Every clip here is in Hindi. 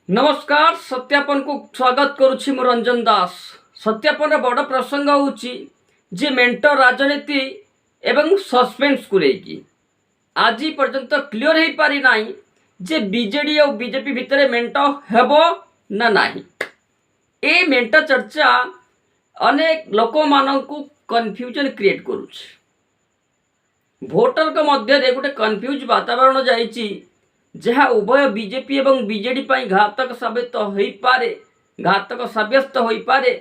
नमस्कार सत्यापन को स्वागत करुछि मु रंजन दास। सत्यापन बड़ प्रसंग होउछि जे मेंटो राजनीति एवं सस्पेंस को लेकी आज पर्यंत क्लियर हो पारि नाही जे बीजेडी और बीजेपी भितर मेंटो हेबो ना नाही। ए मेंटो चर्चा अनेक लोक मानकु कन्फ्यूजन क्रिएट करुछि। भोटर को मध्य रे गोटे कन्फ्यूज वातावरण जाइछि जहाँ उभय बीजेपी एवं बीजेडी पाई घातक साबित हो पारे, घातक साब्यस्त हो पारे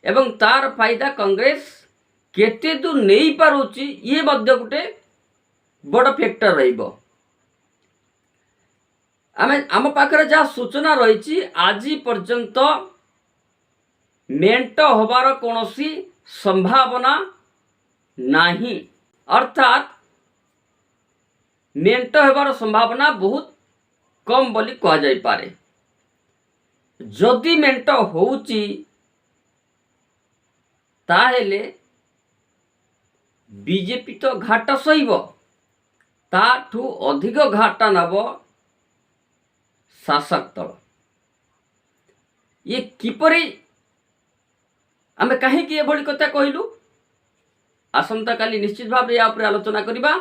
एवं तार फायदा कांग्रेस केते दूर नहीं पारुछि ये मध्य गोटे बड़ फैक्टर रहिबो। आम पाखरे जहाँ सूचना रही आज पर्यंत मेंट होबार कौनसी संभावना नहीं, अर्थात मेंट होबार संभावना बहुत कम बोली कह जाई पारे। जदि मेंट होउची ताहेले बीजेपी तो घाटा सहिब, ताठू अधिक घाटा नब शासक दल। ये किपरि आमे कहीं एभली कथा कहलु, आसंता काली निश्चित भाव या आलोचना करिबा।